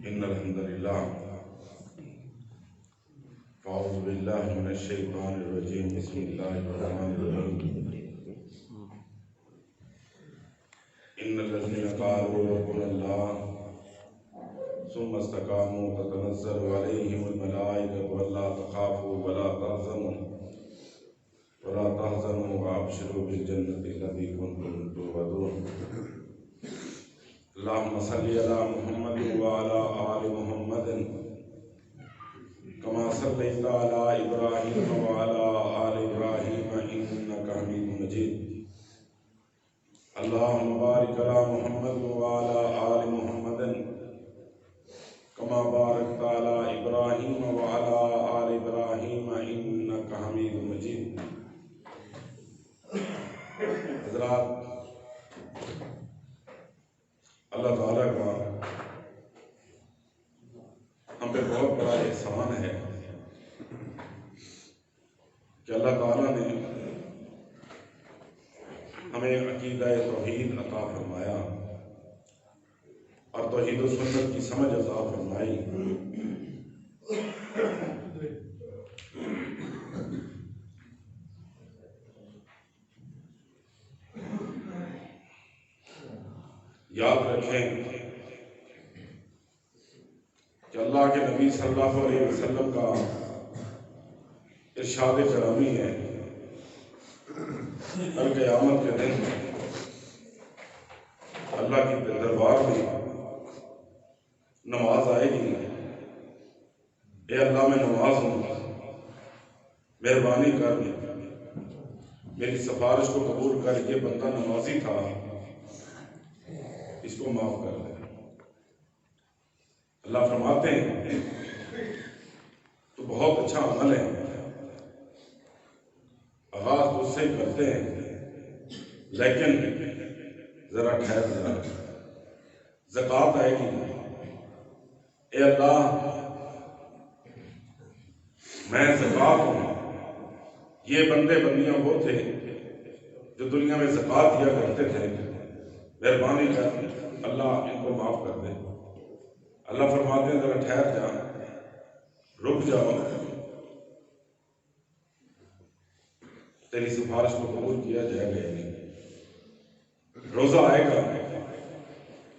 إن الحمد لله فأعوذ بالله من الشيطان الرجيم بسم الله الرحمن الرحيم إن الذين قالوا ربنا الله ثم استقاموا تتنزل عليهم الملائكة ألا تخافوا ولا تحزنوا وأبشروا بالجنة التي كنتم توعدون اللهم صل على محمد وعلى آل محمد كما صليت على إبراهيم وعلى آل إبراهيم إنك حميد مجيد اللهم بارك على محمد وعلى آل محمد كما باركت على إبراهيم وعلى آل إبراهيم إنك حميد مجيد. حضرات، اللہ تعالیٰ کا ہم پہ بہت بڑا احسان ہے کہ اللہ تعالیٰ نے ہمیں عقیدہ توحید عطا فرمایا اور توحید و سنت کی سمجھ عطا فرمائی. یاد رکھیں کہ اللہ کے نبی صلی اللہ علیہ وسلم کا ارشاد کرامی ہے کل قیامت کے دن اللہ کی دربار میں نماز آئے گی. اے اللہ میں نماز ہوں، مہربانی کر میری سفارش کو قبول کر، یہ بندہ نمازی تھا، اس کو معاف کر دے. اللہ فرماتے ہیں تو بہت اچھا عمل ہے، آغاز اس سے کرتے ہیں لیکن ذرا ٹھہر جا، زکوٰۃ آئے گی. اے اللہ میں زکوٰۃ ہوں. یہ بندے بندیاں وہ تھے جو دنیا میں زکوٰۃ دیا کرتے تھے، مہربانی کر اللہ ان کو معاف کر دے. اللہ فرماتے ہیں ذرا ٹھہر جا، رک جاؤ، تیری سفارش کو قبول کیا جائے گا. روزہ آئے گا،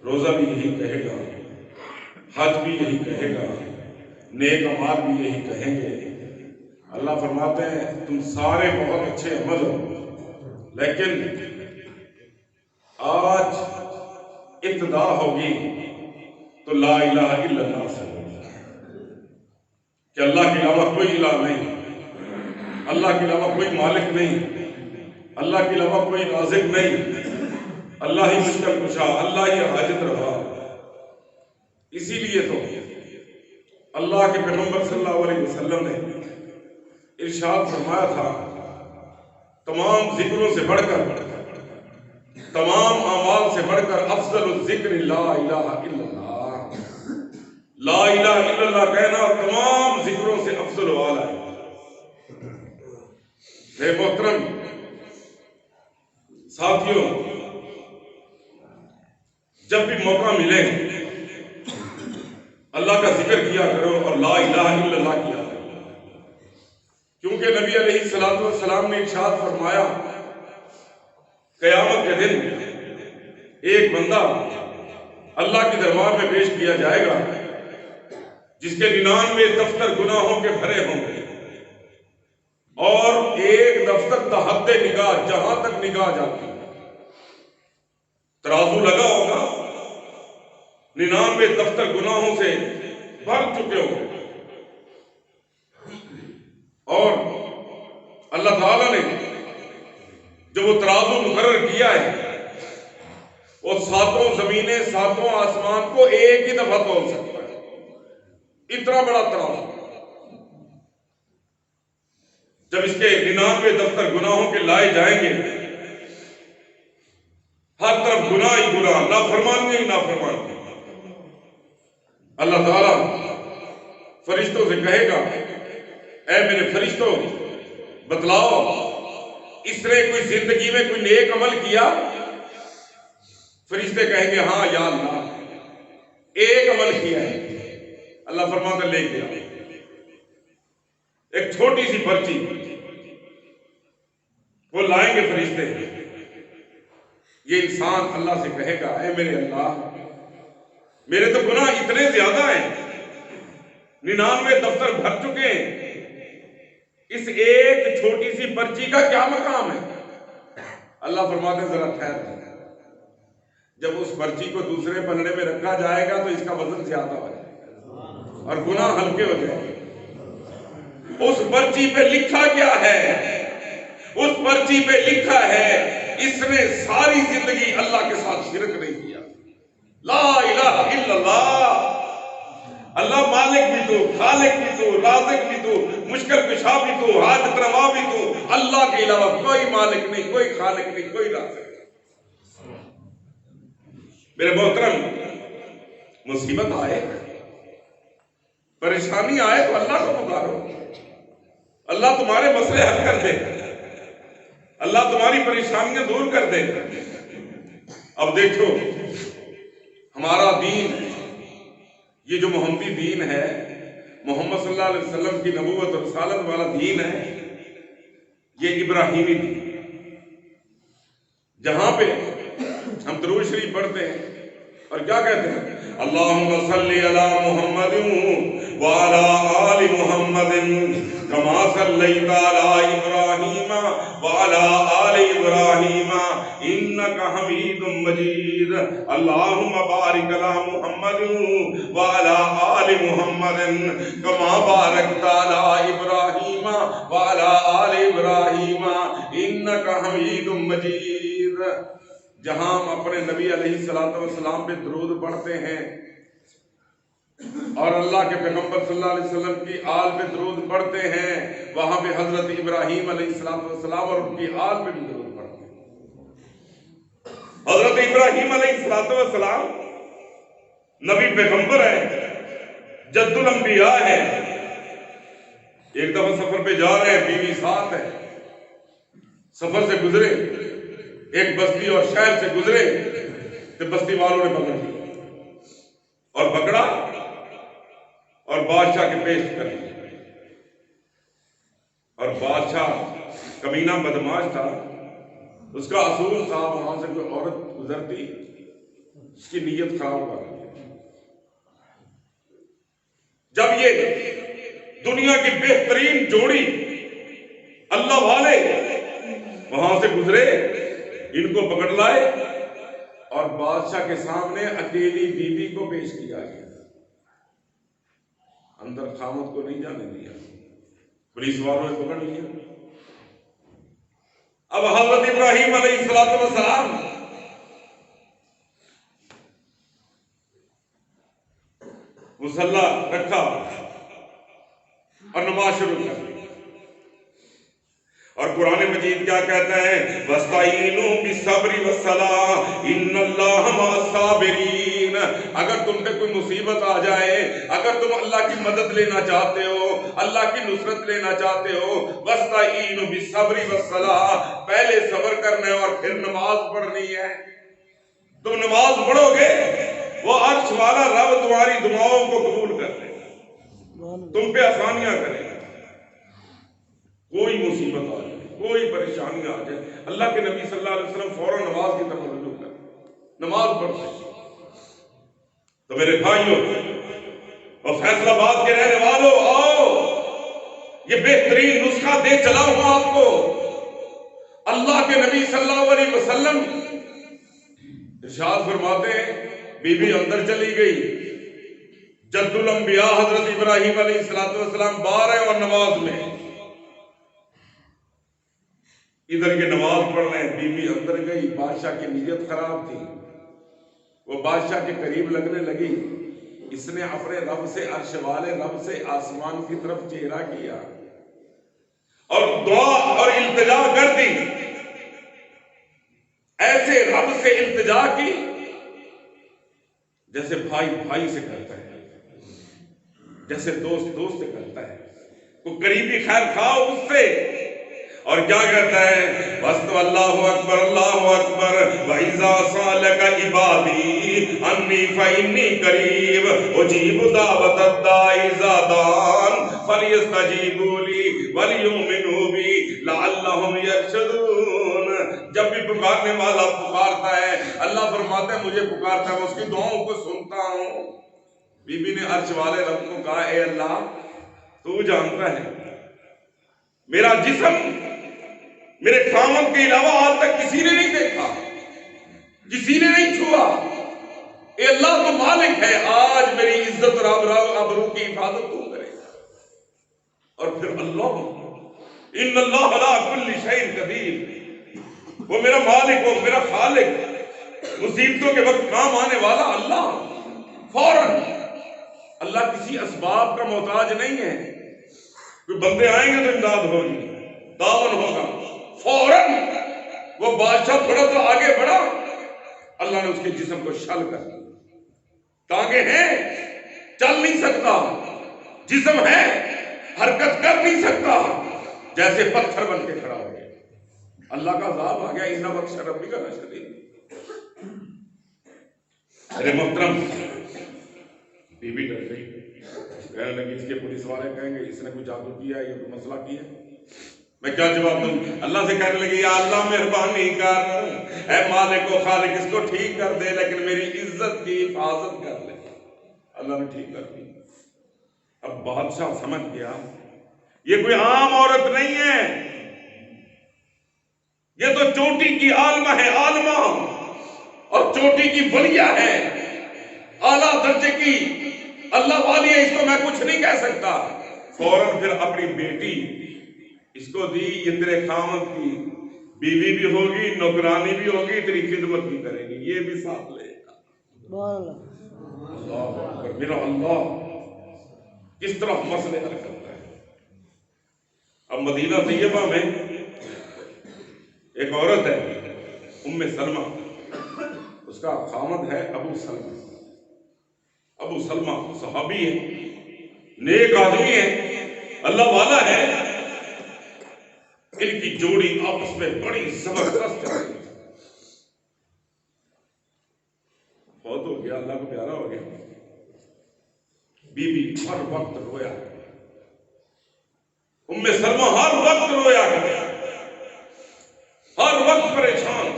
روزہ بھی یہی کہے گا، حج بھی یہی کہے گا، نیک اعمال بھی یہی کہیں گے. اللہ فرماتے ہیں تم سارے بہت اچھے عمل ہو، لیکن آج ابتدا ہوگی تو لا الہ الا اللہ سے ہوگی کہ اللہ کے علاوہ کوئی الہ نہیں، اللہ کے علاوہ کوئی مالک نہیں، اللہ کے علاوہ کوئی رازق نہیں، اللہ ہی مشکل کشا، اللہ ہی حاجت روا. اسی لیے تو اللہ کے پیغمبر صلی اللہ علیہ وسلم نے ارشاد فرمایا تھا تمام ذکروں سے بڑھ کر، تمام اعمال سے بڑھ کر افضل الذکر لا الہ الا اللہ. لا الہ الا اللہ کہنا تمام ذکروں سے افضل و اعلیٰ ہے. اے محترم ساتھیوں، جب بھی موقع ملے اللہ کا ذکر کیا کرو اور لا الہ الا اللہ کیا کرو، کیونکہ نبی علیہ السلام نے ارشاد فرمایا قیامت کے دن ایک بندہ اللہ کے دربار میں پیش کیا جائے گا جس کے 99 دفتر گناہوں کے بھرے ہوں گے اور ایک دفتر تحت نگاہ، جہاں تک نگاہ جاتی ہے. ترازو لگا ہوگا، 99 دفتر گناہوں سے بھر چکے ہوں گے اور اللہ تعالیٰ نے جو وہ ترازو مقرر کیا ہے وہ 7 زمینیں 7 آسمان کو ایک ہی دفعہ تول سکتا ہے. اتنا بڑا ترازو. جب اس کے 99 دفتر گناہوں کے لائے جائیں گے، ہر طرف گناہ ہی گناہ، نافرمانی ہی نافرمانی. اللہ تعالیٰ فرشتوں سے کہے گا اے میرے فرشتوں بتلاؤ اس نے کوئی زندگی میں کوئی نیک عمل کیا؟ فرشتے کہیں گے ہاں یا اللہ ایک عمل کیا ہے. اللہ فرماتا لے کے آئے ایک چھوٹی سی پرچی، وہ لائیں گے فرشتے، یہ انسان اللہ سے کہے گا اے میرے اللہ، میرے تو گناہ اتنے زیادہ ہیں، 99 دفتر بھر چکے ہیں، اس ایک چھوٹی سی پرچی کا کیا مقام ہے؟ اللہ فرماتے ہیں ذرا ٹھہر جائے، جب اس پرچی کو دوسرے پلڑے میں رکھا جائے گا تو اس کا وزن زیادہ ہو جائے گا اور گناہ ہلکے ہو جائیں گے۔ اس پرچی پہ لکھا کیا ہے؟ اس پرچی پہ لکھا ہے اس نے ساری زندگی اللہ کے ساتھ شرک نہیں کیا، لا الہ الا اللہ، اللہ مالک بھی تو، خالق بھی تو، رازق بھی تو، مشکل کشا بھی تو، حاجت روا بھی تو، اللہ کے علاوہ کوئی مالک نہیں، کوئی خالق نہیں، کوئی رازق نہیں۔ میرے محترم، مصیبت آئے، پریشانی آئے تو اللہ کو پکارو، اللہ تمہارے مسئلے حل کر دے، اللہ تمہاری پریشانیاں دور کر دے۔ اب دیکھو ہمارا دین، یہ جو محمدی دین ہے، محمد صلی اللہ علیہ وسلم کی نبوت اور رسالت والا دین ہے، یہ ابراہیمی دین، جہاں پہ ہم درود شریف پڑھتے ہیں اور کیا کہتے ہیں؟ اللہم صلی علی محمد وعلی آل محمد کما صلیت علی ابراہیم وعلی آل ابراہیم انک حمید مجید اللہم بارک علی محمد وعلی آل محمد کما بارکت علی ابراہیم وعلی آل ابراہیم انک حمید مجید۔ جہاں ہم اپنے نبی علیہ السلام پہ درود پڑھتے ہیں اور اللہ کے پیغمبر صلی اللہ علیہ وسلم کی آل پہ درود پڑھتے ہیں، وہاں پہ حضرت ابراہیم علیہ السلام اور ان کی آل پہ بھی درود پڑھتے ہیں۔ حضرت ابراہیم علیہ السلام نبی پیغمبر ہے، جد الانبیاء ہے۔ ایک دفعہ سفر پہ جا رہے ہیں، بیوی ساتھ ہے، سفر سے گزرے، ایک بستی اور شہر سے گزرے تو بستی والوں نے پکڑ لیا اور پکڑا اور بادشاہ کے پیش کر دیا، اور بادشاہ کمینہ بدماش تھا، اس کا اصول تھا وہاں سے کوئی عورت گزرتی اس کی نیت خراب کر دی۔ جب یہ دنیا کی بہترین جوڑی اللہ والے وہاں سے گزرے، ان کو پکڑ لائے اور بادشاہ کے سامنے اکیلی بیوی کو پیش کیا گیا، اندر خامد کو نہیں جانے دیا، پولیس والوں نے پکڑ لیا۔ اب حضرت ابراہیم علیہ السلام مصلی رکھا اور نماز شروع کر دی، اور قرآن مجید کیا کہتا ہے؟ وَاسْتَعِينُوا بِالصَّبْرِ وَالصَّلَاةِ إِنَّ اللَّهَ مَعَ الصَّابِرِينَ۔ اگر تم پہ کوئی مصیبت آ جائے، اگر تم اللہ کی مدد لینا چاہتے ہو، اللہ کی نصرت لینا چاہتے ہو، وَاسْتَعِينُوا بِالصَّبْرِ وَالصَّلَاةِ، پہلے صبر کرنا ہے اور پھر نماز پڑھنی ہے۔ تم نماز پڑھو گے، وہ عرش والا رب تمہاری دعاؤں کو قبول کر لے گا، تم پہ آسانیاں کرے گا۔ کوئی مصیبت آ جائے، کوئی پریشانی آ جائے، اللہ کے نبی صلی اللہ علیہ وسلم فوراً نماز کی طرف رجوع کر نماز پڑھتے۔ تو میرے بھائیوں اور فیصل آباد کے رہنے والوں، آؤ یہ بہترین نسخہ دے چلا ہوں آپ کو۔ اللہ کے نبی صلی اللہ علیہ وسلم ارشاد فرماتے ہیں، بی بی اندر چلی گئی، جد الانبیاء حضرت ابراہیم علیہ السلام باہر ہے اور نماز میں، ادھر یہ نماز پڑھ رہے ہیں، بی بی اندر گئی، بادشاہ کی نیت خراب تھی، وہ بادشاہ کے قریب لگنے لگی، اس نے اپنے رب سے، عرش والے رب سے آسمان کی طرف چہرہ کیا اور دعا اور التجا کر دی، ایسے رب سے التجا کی جیسے بھائی بھائی سے کرتا ہے، جیسے دوست دوست سے کرتا ہے، کوئی قریبی خیر خواہ اس سے، اور کیا کہتا ہے؟ بس اللہ اکبر اللہ اکبر وَإِذَا سَأَلَكَ عِبَادِي عَنِّي فَإِنِّي قَرِيبٌ أُجِيبُ دَعْوَةَ الدَّاعِ إِذَا دَعَانِ فَلْيَسْتَجِیبُوا لِی وَلْیُؤْمِنُوا بِی لَعَلَّهُمْ یَرْشُدُونَ۔ جب بھی پکارنے والا پکارتا ہے، اللہ فرماتا ہے مجھے پکارتا ہے، میں اس کی دعاؤں کو سنتا ہوں۔ بی بی نے عرش والے رب کو کہا اے اللہ تو جانتا ہے میرا جسم میرے خامد کے علاوہ آج تک کسی نے نہیں دیکھا، کسی نے نہیں چھوا۔ اے اللہ تو مالک ہے، آج میری عزت اور آبرو کی حفاظت تو کرے۔ اور پھر اللہ ان اللہ علی کل شیء قدیر، وہ میرا مالک، وہ میرا خالق، مصیبتوں کے وقت کام آنے والا اللہ۔ فوراً اللہ کسی اسباب کا محتاج نہیں ہے، کوئی بندے آئیں گے تو امداد ہوگی، تعاون ہوگا، فوراً وہ بادشاہ تھوڑا سا آگے بڑھا، اللہ نے اس کے جسم کو شل کر دیا۔ ٹانگیں ہیں چل نہیں سکتا، جسم ہے حرکت کر نہیں سکتا، جیسے پتھر بن کے کھڑا ہو گیا۔ اللہ کا عذاب آ گیا، ان وقت ربی کا شدید۔ ارے محترم، بی بی ڈر گئی، کہنے لگی اس کے پولیس والے کہیں گے اس نے کوئی جادو کیا ہے، یہ کوئی مسئلہ کیا ہے، میں کیا جواب دوں؟ اللہ سے کہنے لگی یا اللہ مہربانی کر، اے مالک و خالق اس کو ٹھیک کر دے لیکن میری عزت کی حفاظت کر لے۔ اللہ نے ٹھیک کر دی۔ اب بادشاہ سمجھ گیا یہ کوئی عام عورت نہیں ہے، یہ تو چوٹی کی عالمہ ہے، عالمہ، اور چوٹی کی ولیہ ہے، اعلیٰ درجے کی اللہ والی ہے، اس کو میں کچھ نہیں کہہ سکتا۔ فوراً پھر اپنی بیٹی اس کو دی، یہ تیرے خامد کی بیوی بھی ہوگی، نوکرانی بھی ہوگی، تیری خدمت بھی کرے گی، یہ بھی ساتھ لے گا۔ اللہ اکبر، میرا اللہ کس طرح مسئلے حل کرتا ہے۔ اب مدینہ طیبہ میں ایک عورت ہے ام سلمہ، اس کا خامد ہے ابو سلمہ۔ ابو سلمہ صحابی ہے، نیک آدمی ہے، اللہ والا ہے، ان کی جوڑی آپس میں بڑی زبردست ہے۔ فوت ہو گیا، اللہ کو پیارا ہو گیا، بی بی ہر وقت رویا، ام سلمہ ہر وقت رویا گیا، ہر وقت پریشان۔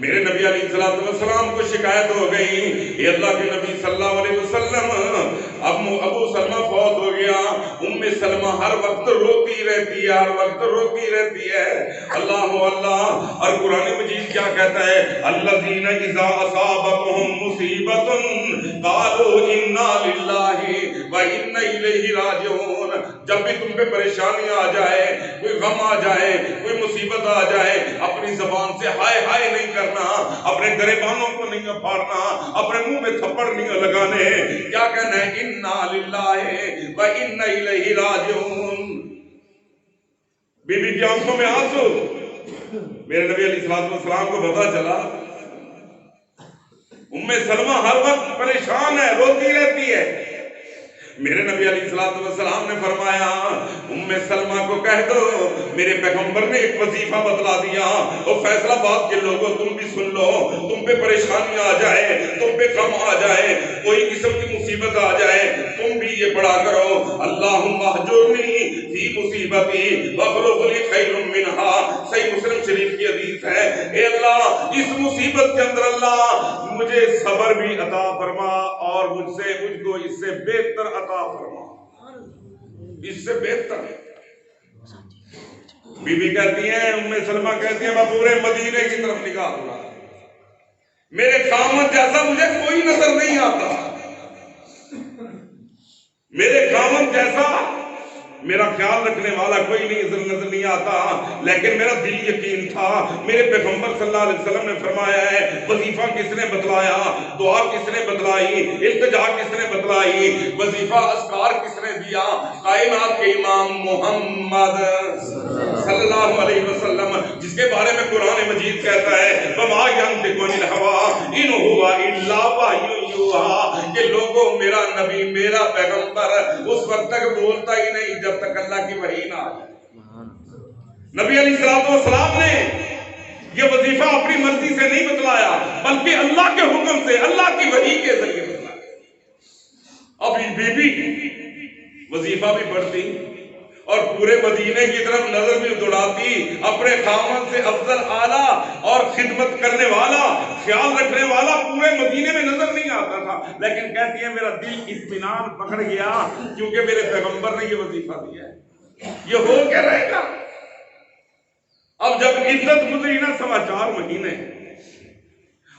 میرے نبی علیہ السلام کو شکایت ہو گئی، اے اللہ کے نبی صلی اللہ علیہ وسلم ابو سلمہ فوت ہو گیا، ام سلمہ ہر وقت روتی رہتی ہے، ہر وقت روتی رہتی ہے۔ اللہ اللہ، اور قرآن مجید کیا کہتا ہے؟ الذین اذا اصابتهم مصیبۃ قالوا انا للہ وانا الیہ راجعون۔ جب بھی تم پہ پریشانی آ جائے، کوئی غم آ جائے، کوئی مصیبت آ جائے، اپنی زبان سے ہائے ہائے نہیں کرنا، اپنے گریبانوں کو نہیں پھاڑنا، اپنے منہ میں تھپڑ نہیں لگانے، کیا کہنا ہے؟ انا للہ وانا الیہ راجعون۔ بی بی کی آنکھوں میں آنسو۔ میرے نبی علیہ السلام کو پتہ چلا ام سلمہ ہر وقت پریشان ہے، روتی رہتی ہے۔ میرے نبی علیہ السلام نے فرمایا ام سلمہ کو کہہ دو میرے پیغمبر نے ایک وظیفہ بتلا دیا، اور فیصل آباد کے لوگوں تم بھی سن لو، تم پہ پریشانی آ جائے، تم پہ غم آ جائے، کوئی قسم کی مصیبت آ جائے، تم بھی یہ پڑھا کرو اللہم اہجرنی فی مصیبتی واخلف لی خیر منہا۔ صحیح مسلم شریف کی حدیث ہے، اے اللہ اس مصیبت کے اندر اللہ مجھے صبر بھی عطا فرما اور مجھ کو اس سے بہتر عطا فرما، اس سے بہتر۔ بی بی کہتی ہیں، ام سلمہ کہتی ہیں، میں پورے مدینے کی طرف نگاہ ہوں، میرے خامد جیسا مجھے کوئی نظر نہیں آتا، میرے خامد جیسا میرا خیال رکھنے والا کوئی نظر نہیں آتا، لیکن میرا دل یقین تھا۔ میرے پیغمبر صلی اللہ علیہ وسلم نے فرمایا ہے وظیفہ کس نے بتلایا، دعا کس نے بتلائی، التجا کس نے بتلائی، وظیفہ اذکار کس نے دیا؟ کائنات کے امام محمد صلی اللہ علیہ وسلم، جس کے بارے میں قرآن مجید کہتا ہے وَمَا يَنطِقُ عَنِ الْهَوَىٰ إِنْ هُوَ إِلَّا وَحْيٌ یُوحَىٰ، کہ لوگوں میرا نبی میرا پیغمبر اس وقت تک بولتا ہی نہیں جب تک اللہ کی وحی نہ آ جائے۔ نبی علیہ السلام نے یہ وظیفہ اپنی مرضی سے نہیں بتلایا، بلکہ اللہ کے حکم سے، اللہ کی وحی کے ذریعے بتلایا۔ اب بی بی وظیفہ بھی پڑھتی اور پورے مدینے کی طرف نظر بھی دوڑاتی، اپنے خاوند سے افضل اعلیٰ اور خدمت کرنے والا، خیال رکھنے والا پورے مدینے میں نظر نہیں آتا تھا، لیکن کہتی ہے میرا دل اطمینان پکڑ گیا کیونکہ میرے پیغمبر نے یہ وظیفہ دیا ہے، یہ ہو کے رہے گا۔ اب جب عزت گزری نا 4.5 مہینے،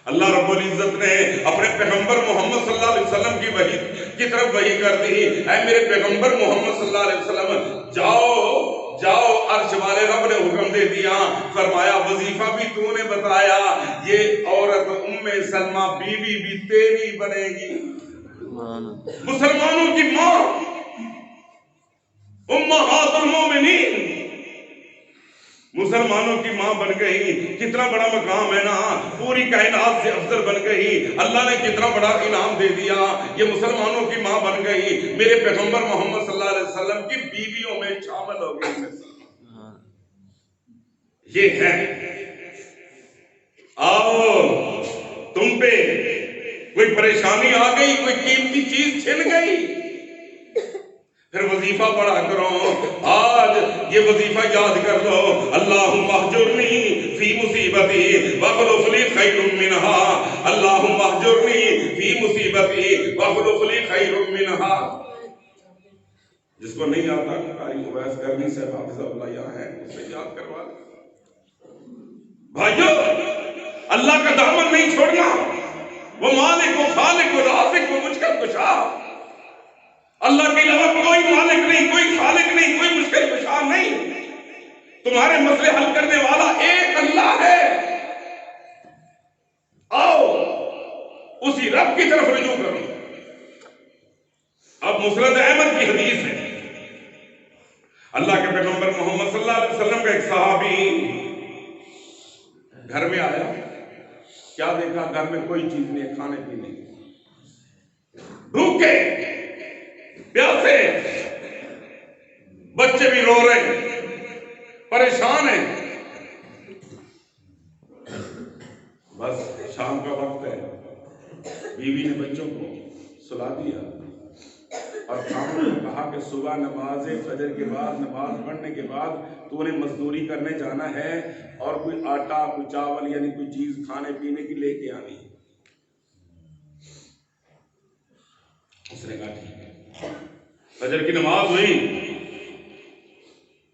اللہ رب العزت نے اپنے پیغمبر محمد صلی اللہ علیہ وسلم کی وحی کی طرف وحی کر دی، اے میرے پیغمبر محمد صلی اللہ علیہ وسلم جاؤ، عرش والے رب نے حکم دے دیا، فرمایا وظیفہ بھی تو نے بتایا، یہ عورت ام سلمہ بیوی بھی تیری بنے گی، مسلمانوں کی ماں، امہات المومنین، مسلمانوں کی ماں بن گئی۔ کتنا بڑا مقام ہے نا، پوری کائنات سے افضل بن گئی، اللہ نے کتنا بڑا انعام دے دیا، یہ مسلمانوں کی ماں بن گئی، میرے پیغمبر محمد صلی اللہ علیہ وسلم کی بیویوں میں شامل ہو گئی۔ یہ ہے آؤ تم پہ کوئی پریشانی آ گئی، کوئی قیمتی چیز چھن گئی، پھر وظیفہ پڑھا کرو۔ آج یہ وظیفہ یاد کر لو، اللہم اہجرنی فی مصیبتی واخلف لی خیر منہا، اللہم اہجرنی فی مصیبتی واخلف لی خیر منہا۔ جس کو نہیں آتا قاری اویس کرنی سے حافظ اللہ یہاں ہے، اسے یاد کروا لیں۔ بھائیو، اللہ کا دامن نہیں چھوڑنا، وہ مالک، وہ خالق، وہ رازق، وہ مشکل کشا، اللہ کے علاوہ کوئی مالک نہیں، کوئی خالق نہیں، کوئی مشکل کشا نہیں، تمہارے مسئلے حل کرنے والا ایک اللہ ہے۔ آؤ اسی رب کی طرف رجوع کرو۔ اب مسند احمد کی حدیث ہے، اللہ کے پیغمبر محمد صلی اللہ علیہ وسلم کا ایک صحابی گھر میں آیا، کیا دیکھا؟ گھر میں کوئی چیز نہیں، کھانے پینے کی، بھوکے پیاسے، بچے بھی رو رہے ہیں، پریشان ہیں۔ بس شام کا وقت ہے، بیوی نے بچوں کو سلا دیا اور خامن نے کہا کہ صبح نماز فجر کے بعد، نماز پڑھنے کے بعد تو نے مزدوری کرنے جانا ہے اور کوئی آٹا، کوئی چاول، یعنی کوئی چیز کھانے پینے کی لے کے آنی ہے۔ اس نے کہا ٹھیک ہے۔ فجر کی نماز ہوئی،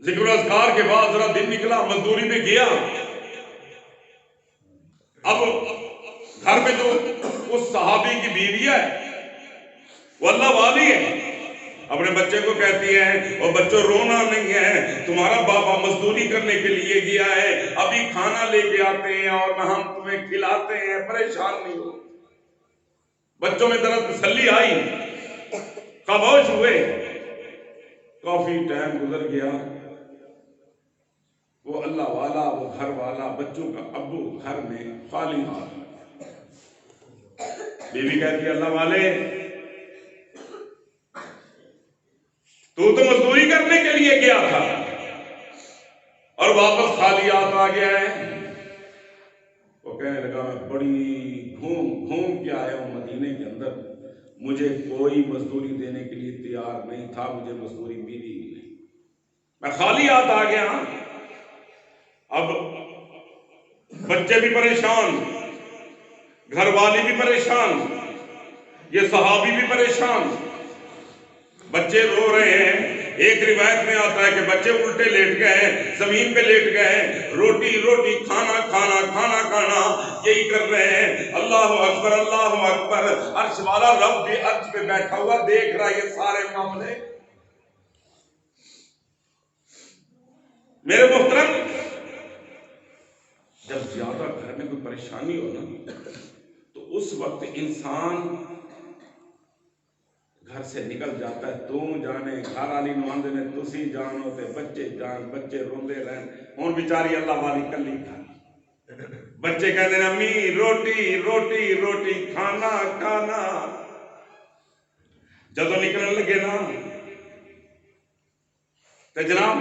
ذکر و اذکار کے بعد ذرا دن نکلا، مزدوری پہ گیا۔ اب گھر میں جو اس صحابی کی بیوی ہے وہ اللہ والی ہے، اپنے بچے کو کہتی ہے اور بچوں رونا نہیں ہے، تمہارا بابا مزدوری کرنے کے لیے گیا ہے، ابھی کھانا لے کے آتے ہیں اور ہم تمہیں کھلاتے ہیں، پریشان نہیں ہو۔ بچوں میں ذرا تسلی آئی، خاموش ہوئے۔ کافی ٹائم گزر گیا، وہ اللہ والا، وہ گھر والا، بچوں کا ابو گھر میں خالی ہاتھ۔ بیوی کہتی ہے اللہ والے تو مزدوری کرنے کے لیے گیا تھا اور واپس خالی ہاتھ آ گیا ہے۔ وہ کہنے لگا میں بڑی گھوم کے آیا ہوں مدینے کے اندر، مجھے کوئی مزدوری دینے کے لیے تیار نہیں تھا، مجھے مزدوری ملی ہی نہیں، میں خالی ہاتھ آ گیا۔ اب بچے بھی پریشان، گھر والی بھی پریشان، یہ صحابی بھی پریشان، بچے رو رہے ہیں۔ ایک روایت میں آتا ہے کہ بچے الٹے لیٹ گئے، زمین پہ لیٹ گئے، روٹی روٹی، کھانا کھانا، کھانا کھانا، یہی کر رہے ہیں۔ اللہ اکبر، اللہ اکبر، عرش والا رب بھی عرش پہ بیٹھا ہوا دیکھ رہا ہے یہ سارے معاملے۔ میرے محترم، جب زیادہ گھر میں کوئی پریشانی ہو نا تو اس وقت انسان گھر سے نکل جاتا ہے، تم جانے گھر والی نواندے نے تسی جانو تے بچے جان، بچے روندے رہن، ہن بیچاری اللہ والی کلی تھا، بچے کہتے ہیں امی روٹی روٹی روٹی، کھانا کھانا۔ جدو نکلنے لگے نا تے جناب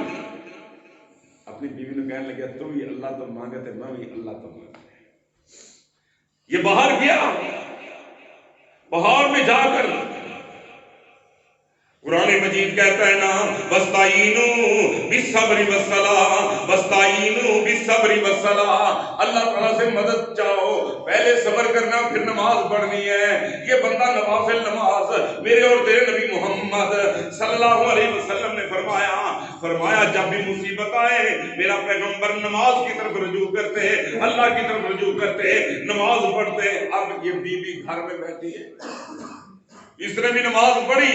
اپنی بیوی نے کہنے لگا تو بھی اللہ تو مانگے تھے، میں بھی اللہ تو مانگے. یہ باہر گیا، پہاڑ میں جا کر قرآن مجید کہتا ہے نا وَاسْتَعِينُوا بِالصَّبْرِ وَالصَّلَاةِ وَاسْتَعِينُوا بِالصَّبْرِ وَالصَّلَاةِ. اللہ تعالیٰ سے مدد چاہو، پہلے صبر کرنا پھر نماز پڑھنی ہے. یہ بندہ نوافل نماز میرے اور تیرے نبی محمد صلی اللہ علیہ وسلم نے فرمایا جب بھی مصیبت آئے میرا پیغمبر نماز کی طرف رجوع کرتے، اللہ کی طرف رجوع کرتے، نماز پڑھتے. اب یہ بیوی گھر میں بیٹھی ہے، اس نے بھی نماز پڑھی،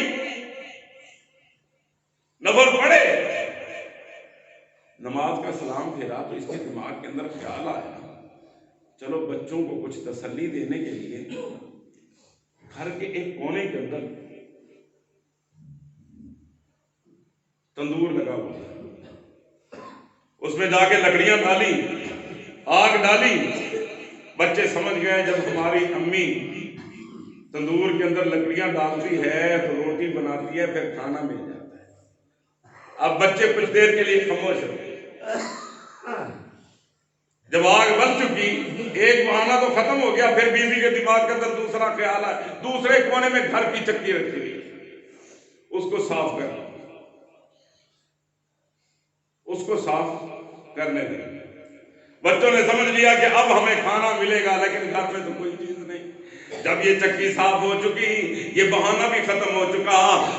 نفل پڑھے، نماز کا سلام پھیرا تو اس کے دماغ کے اندر خیال آیا چلو بچوں کو کچھ تسلی دینے کے لیے گھر کے ایک کونے کے اندر تندور لگا ہوا، اس میں جا کے لکڑیاں ڈالی، آگ ڈالی. بچے سمجھ گئے جب ہماری امی تندور کے اندر لکڑیاں ڈالتی ہے تو روٹی بناتی ہے، پھر کھانا مل جاتا ہے. اب بچے کچھ دیر کے لیے خاموش ہو گئے. جب آگ بل چکی ایک بہانہ تو ختم ہو گیا، پھر بیوی کے دماغ کے اندر دوسرا خیال ہے، دوسرے کونے میں گھر کی چکی رکھی ہوئی، اس کو صاف کرنے دیں. بچوں نے سمجھ لیا کہ اب ہمیں کھانا ملے گا، لیکن گھر میں تو کوئی چیز نہیں. جب یہ چکی صاف ہو چکی، یہ بہانہ بھی ختم ہو چکا،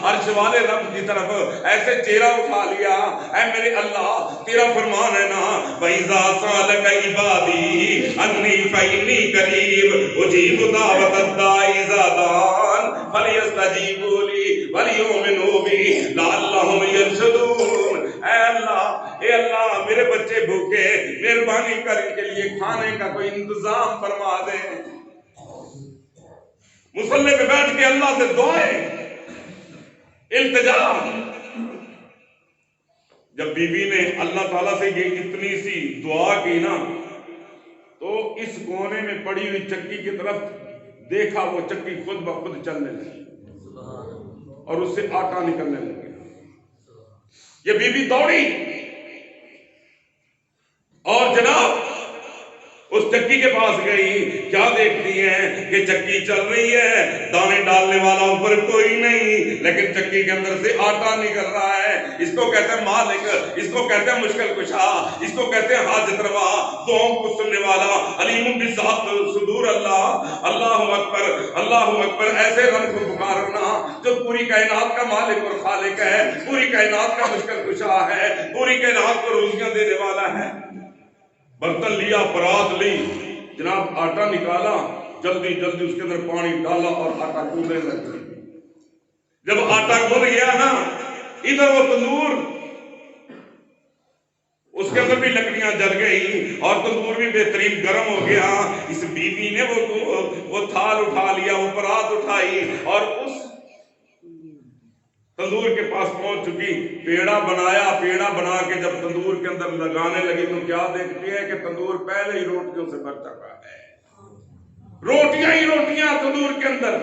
عرش والے رب کی طرف ایسے چہرہ اٹھا لیا، اے میرے اللہ تیرا فرمان ہے نا وَإِذَا سَأَلَكَ عِبَادِي عَنِّي فَإِنِّي قَرِيبٌ أُجِيبُ دَعْوَةَ الدَّاعِ إِذَا دَعَانِ فَلْيَسْتَجِيبُوا لِي وَلْيُؤْمِنُوا بِي لَعَلَّهُمْ يَرْشُدُونَ. اے اللہ میرے بچے بھوکے، مہربانی کر ان کے لیے کھانے کا کوئی انتظام فرما دے. مصلی پہ بیٹھ کے اللہ سے دعائیں، التجا. جب بیوی نے اللہ تعالیٰ سے یہ اتنی سی دعا کی نا تو اس کونے میں پڑی ہوئی چکی کی طرف دیکھا، وہ چکی خود بخود چلنے لگی اور اس سے آٹا نکلنے لگا. یہ بیوی دوڑی اور جناب اس چکی کے پاس گئی. کیا دیکھتی ہیں کہ چکی چل رہی ہے، دانے ڈالنے والا اوپر کوئی نہیں، لیکن چکی کے اندر سے آٹا نکل رہا ہے. اس کو کہتے ہیں مالک، اس کو کہتے ہیں مشکل کشا، اس کو کہتے ہیں حاجت روا، دعاؤں کو سننے والا، علیم بذات صدور. اللہ اکبر، اللہ اکبر. ایسے رب کو پکارنا جو پوری کائنات کا مالک اور خالق ہے، پوری کائنات کا مشکل کشا ہے، پوری کائنات کو روزیاں دینے والا ہے. برتن لیا، پرات لی، جناب آٹا نکالا، جلدی جلدی اس کے اندر پانی ڈالا اور آٹا گوندنے لگا. جب آٹا گھل گیا نا، ادھر وہ تندور، اس کے اندر بھی لکڑیاں جل گئی اور تندور بھی بہترین گرم ہو گیا. اس بیوی نے وہ تھال اٹھا لیا، وہ پرات اٹھائی اور اس تندور کے پاس پہنچ چکی. پیڑا بنایا، پیڑا بنا کے جب تندور کے اندر لگانے لگی تو کیا دیکھتی ہے کہ تندور پہلے ہی روٹیوں سے بھر چکا ہے، روٹیاں ہی روٹیاں تندور کے اندر.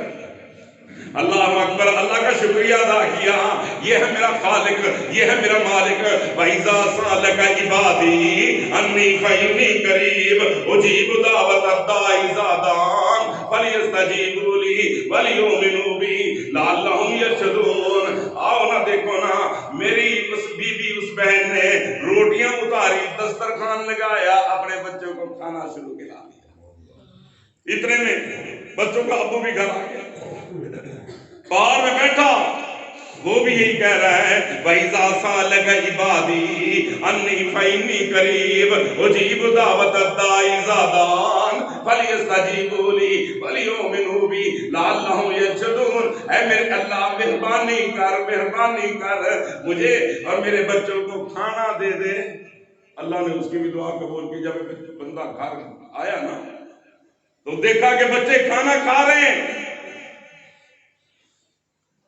اللہ اکبر، اللہ کا شکریہ ادا کیا. یہ ہے میرا خالق، یہ ہے میرا مالک. وَإِذَا سَأَلَكَ عِبَادِي عَنِّي فَإِنِّي قَرِيبٌ أُجِيبُ دَعْوَةَ الدَّاعِ إِذَا دَعَانِ فَلْيَسْتَجِيبُوا لِي وَلْيُؤْمِنُوا بِي لَعَلَّهُمْ يَرْشُدُونَ. آؤ نا دیکھو نا، میری اس بیوی اس بہن نے روٹیاں اتاری، دسترخوان لگایا، اپنے بچوں کو کھانا شروع کیا. اتنے میں بچوں کا ابو بھی گھر آ گیا، باہر میں بیٹھا، وہ بھی یہی کہہ رہا ہے وَإِذَا سَأَلَكَ عِبَادِي عَنِّي فَإِنِّي قَرِيبٌ أُجِيبُ دَعْوَةَ الدَّاعِ إِذَا دَعَانِ فَلْيَسْتَجِيبُوا لِي وَلْيُؤْمِنُوا بِي لَعَلَّهُمْ يَرْشُدُونَ. اے میرے اللہ مہربانی کر مجھے اور میرے بچوں کو کھانا دے دے. اللہ نے اس کی بھی دعا قبول کی. جب بندہ گھر آیا نا تو دیکھا کہ بچے کھانا کھا رہے ہیں.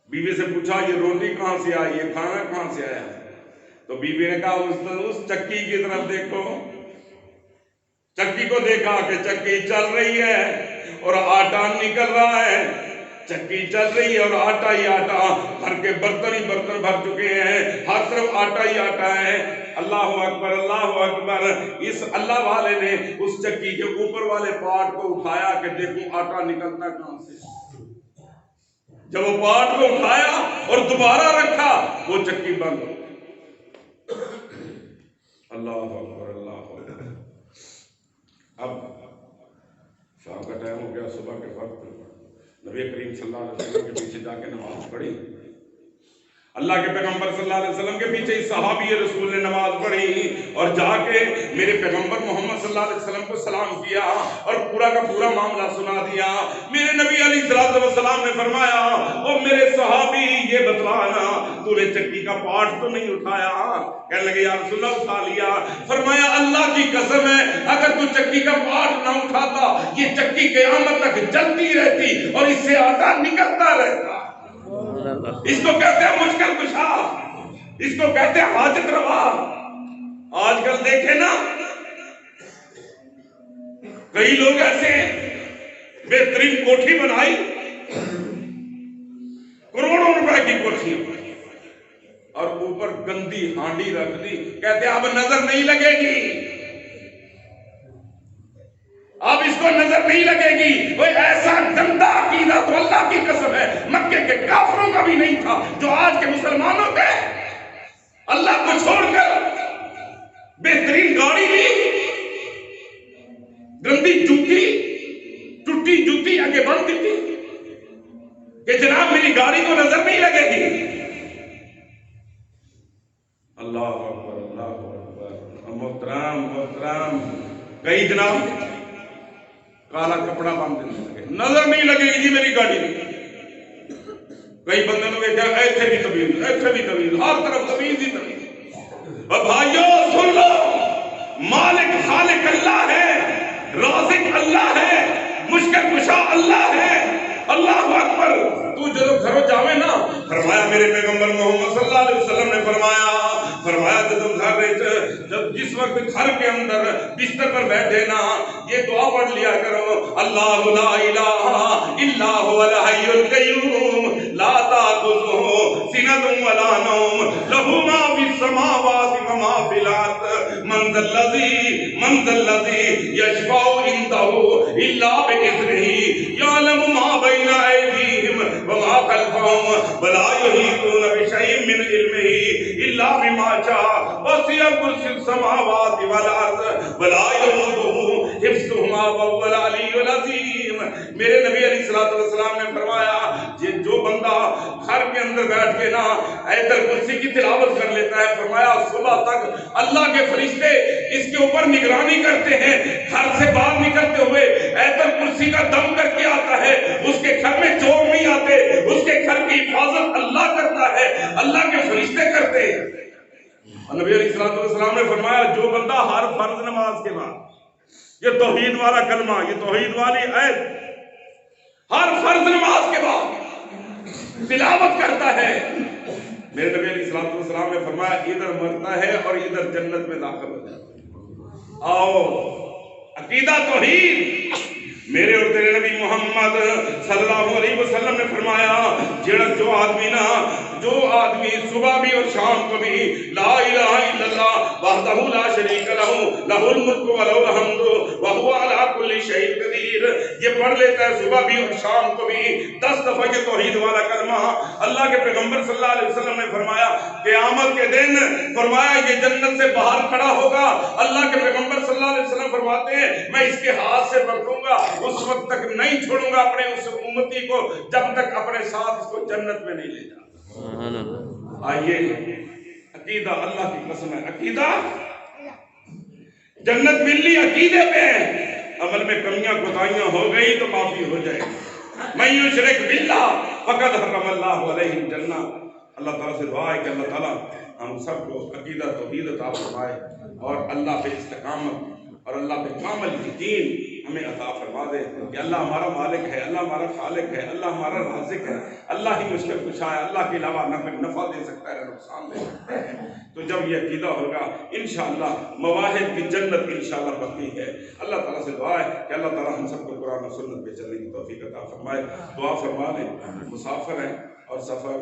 بیوی سے پوچھا یہ روٹی کہاں سے آئی، یہ کھانا کہاں سے آیا؟ تو بیوی نے کہا اس چکی کی طرف دیکھو. چکی کو دیکھا کہ چکی چل رہی ہے اور آٹا نکل رہا ہے. چکی چل رہی ہے اور آٹا ہی آٹا، گھر کے برتن ہی برتن بھر چکے ہیں، ہر طرف آٹا ہی آٹا ہے۔ اللہ اکبر اللہ اکبر۔ اس اللہ والے نے اس چکی کے اوپر والے پارٹ کو اٹھایا کہ دیکھوں آٹا نکلتا کہاں سے۔ جب وہ پارٹ کو اٹھایا اور دوبارہ رکھا، وہ چکی بند ہو گئی۔ اللہ اکبر اللہ اکبر۔ اب شام کا ٹائم ہو گیا، صبح کے وقت نبی کریم صلی اللہ علیہ وسلم کے پیچھے جا کے نماز پڑھی۔ اللہ کے پیغمبر صلی اللہ علیہ وسلم کے پیچھے اس صحابی رسول نے نماز پڑھی اور جا کے میرے پیغمبر محمد صلی اللہ علیہ وسلم کو سلام کیا اور پورا کا پورا معاملہ سنا دیا۔ میرے نبی علیہ السلام نے فرمایا، او میرے صحابی یہ بتلانا تو نے چکی کا پارٹ تو نہیں اٹھایا؟ کہنے لگے یا رسول اللہ اٹھا لیا۔ فرمایا اللہ کی قسم ہے اگر تو چکی کا پارٹ نہ اٹھاتا یہ چکی قیامت تک چلتی رہتی اور اس سے آٹا نکلتا رہتا۔ اس کو کہتے ہیں مشکل کشا، اس کو کہتے ہیں حاجت روا۔ آج کل دیکھیں نا کئی لوگ ایسے ہیں بہترین کوٹھی بنائی، کروڑوں روپے کی کوٹھی اور اوپر گندی ہانڈی رکھ دی، کہتے ہیں اب نظر نہیں لگے گی، اب اس کو نظر نہیں لگے گی۔ وہ ایسا گندا عقیدہ تو اللہ کی قسم ہے مکے کے کافروں کا بھی نہیں تھا جو آج کے مسلمانوں کے۔ اللہ کو چھوڑ کر بہترین گاڑی لی، گندی جوتی، ٹوٹی جوتی آگے بڑھ دی تھی کہ جناب میری گاڑی کو نظر نہیں لگے گی۔ اللہ اکبر اللہ اکبر۔ محترم محترم، کئی جناب کالا کپڑا باندھ دینے لگے، نظر نہیں لگے گی جی میری گاڑی میں۔ کئی بندے لوگ ایسے بھی طویل، ایسے بھی طویل، ہر طرف طویل ہی طویل۔ اور بھائیو سن لو، مالک خالق اللہ ہے، رازق اللہ ہے، مشکل کشا اللہ ہے۔ اللہ اکبر۔ تو جب گھروں جاوے نا، فرمایا میرے پیغمبر محمد صلی اللہ علیہ وسلم نے فرمایا جب جس وقت گھر کے اندر بستر پر بیٹھے نا یہ دعا پڑھ لیا کرو، اللہ لا الہ الا هو الحی القیوم لا تأخذہ سنۃ ولا نوم لہ ما فی السماوات وما فی الارض من ذا الذی یشفع عنده الا بإذنہ یعلم ما بین ایدیہم وما خلفہم ولا یحیطون بشیء من علمہ الا بما شاء وسع کرسی السماوات والارض ولا یؤودہ حفظہما وهو العلی العظیم۔ میرے نبی علیہ السلام نے فرمایا جو بندہ گھر کے اندر بیٹھ کے نا آیت الکرسی کی تلاوت کر لیتا ہے، فرمایا صبح تک اللہ کے فرشتے اس کے اوپر نگرانی کرتے ہیں، گھر سے باہر نکلتے ہوئے آیت الکرسی کا دم کر کے آتا ہے، اس کے گھر میں چور نہیں آتے، اس کے گھر کی حفاظت اللہ کرتا ہے، اللہ کے فرشتے کرتے ہیں۔ نبی علیہ السلام نے فرمایا جو بندہ ہر فرض نماز کے بعد یہ توحید والا کلمہ، یہ توحید والی آیت ہر فرض نماز کے بعد تلاوت کرتا ہے، میرے نبی علیہ السلام نے فرمایا ادھر مرتا ہے اور ادھر جنت میں داخل ہو جاتا ہے۔ آؤ عقیدہ توحید۔ میرے اور تیرے نبی محمد صلی اللہ علیہ وسلم نے فرمایا جو آدمی صبح بھی اور شام کو بھی لا الہ الا اللہ وحدہ لا شریک لہ لہ الملک و لہ الحمد وہو علی کل شیء قدیر، یہ پڑھ لیتا ہے صبح بھی اور شام کو بھی 10 دفعہ یہ توحید والا کلمہ، اللہ کے پیغمبر صلی اللہ علیہ وسلم نے فرمایا قیامت کے دن فرمایا یہ جنت سے باہر کھڑا ہوگا، اللہ کے پیغمبر صلی اللہ علیہ وسلم فرماتے ہیں میں اس کے ہاتھ سے پکڑوں گا، اس وقت تک نہیں چھوڑوں گا اپنے اس امتی کو جب تک اپنے ساتھ اس کو جنت میں نہیں لے جاتا۔ آئیے عقیدہ اللہ کی قسم ہے، عقیدہ جنت ملنی عقیدے پہ ہے، عمل میں کمیاں کوتاہیاں ہو گئی تو معافی ہو جائے گی۔ من یشرک باللہ فقد حرم اللہ علیہ الجنہ۔ اللہ تعالیٰ سے دعا ہے کہ اللہ تعالیٰ ہم سب کو عقیدہ توحید عطا فرمائے اور اللہ پہ استقامت اور اللہ پہ کامل یقین ہمیں عطا فرما دے کہ اللہ ہمارا مالک ہے، اللہ ہمارا خالق ہے، اللہ ہمارا رازق ہے، اللہ ہی مشکل کشا ہے، اللہ کے علاوہ نہ کوئی نفع دے سکتا ہے نہ نقصان دے سکتا ہے۔ تو جب یہ عقیدہ ہوگا انشاءاللہ مواہب کی جنت انشاءاللہ بقی ہے۔ اللہ تعالیٰ سے دعا ہے کہ اللہ تعالیٰ ہم سب کو قرآن و سنت پہ چلنے کی توفیق عطا فرمائے۔ دعا فرما لیں، مسافر ہیں اور سفر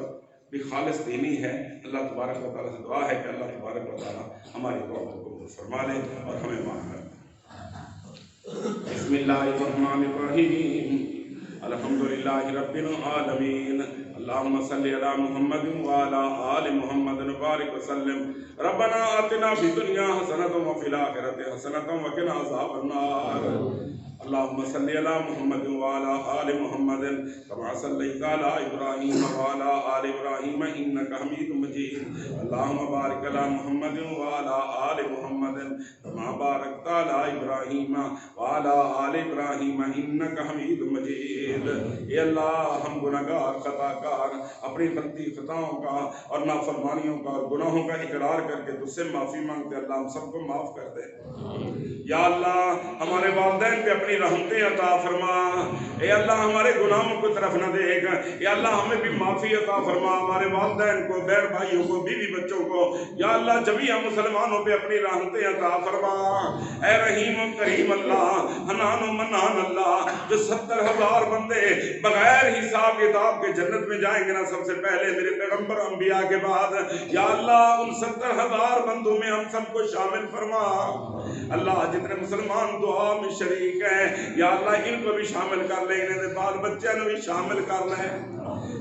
بھی خالص دینی ہے۔ اللہ تبارک و تعالیٰ سے دعا ہے کہ اللہ تبارک و تعالیٰ ہماری دعا کو قبول فرما لے اور ہمیں معاف کر دے۔ بسم اللہ الرحمن الرحیم، الحمدللہ رب العالمین، اللہم صلی علی محمد وعلی آل محمد وبارک وسلم۔ ربنا آتنا فی الدنیا حسنۃ وفی الآخرۃ حسنۃ وقنا عذاب النار۔ اللہم صلی علی محمد وعلی آل محمد کما صلیت علی ابراہیم وعلی آل ابراہیم انک حمید مجید۔ اللہم بارک علی محمد وعلی آل محمد کما بارکت علی ابراہیم وعلی آل ابراہیم انک حمید مجید۔ اے اللہ، ہم گناہگار خطا کار اپنی غلطی خطاؤں کا اور نافرمانیوں کا اور گناہوں کا اقرار کر کے تجھ سے معافی مانگتے، اللہ ہم سب کو معاف کر دے۔ یا اللہ، ہمارے والدین پہ اپنی رحمتیں عطا فرما۔ اے اللہ، ہمارے گناہوں کو طرف نہ دیکھ۔ اے اللہ، ہمیں بھی معافی عطا فرما، ہمارے والدین کو، بہن بھائیوں کو، بیوی بچوں کو۔ یا اللہ، جمیع مسلمانوں پہ اپنی رحمتیں عطا فرما۔ اے رحیم و کریم اللہ، حنان و منان اللہ، جو 70,000 بندے بغیر حساب کتاب کے جنت میں جائیں گے نا سب سے پہلے میرے پیغمبر انبیاء کے بعد، یا اللہ ان 70,000 بندوں میں ہم سب کو شامل فرما۔ اللہ، جتنے مسلمان دعا میں شریک ہیں یا اللہ ان کو بھی شامل کر لیں، انہیں بال بچے بھی شامل کر لیں۔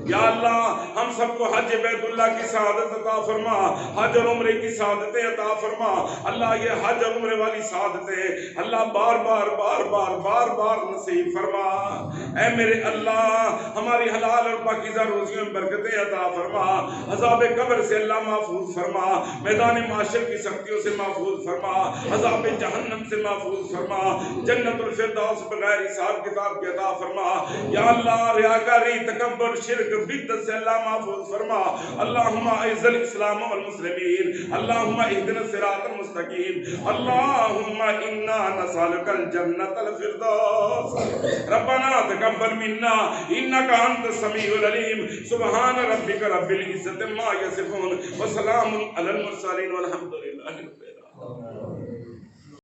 یا اللہ، ہم سب کو حج بیت اللہ کی سعادت عطا فرما، حج اور عمرے کی سعادتیں عطا فرما۔ اللہ، یہ حج اور عمرے والی سعادتیں اللہ بار بار بار بار بار بار نصیب فرما۔ اے میرے اللہ، ہماری حلال اور پاکیزہ روزیوں میں برکتیں عطا فرما، عذاب قبر سے اللہ محفوظ فرما، میدان معاشر کی سختیوں سے محفوظ فرما، عذاب جہنم سے محفوظ فرما، جنت الفردوس بغیر حساب کتاب کے عطا فرما۔ یا اللہ، ریاکاری، تکبر، شرک، بدعت سے اللہ محفوظ فرما۔ اللہم اعز الاسلام والمسلمین، اللہم اہدنا الصراط المستقیم، اللہم انا نسألک الجنۃ الفردوس۔ ربنا تقبل منا انک انت السمیع العلیم، سبحان ربک رب العزۃ عما یصفون وسلام علی المرسلین والحمد للہ رب العالمین۔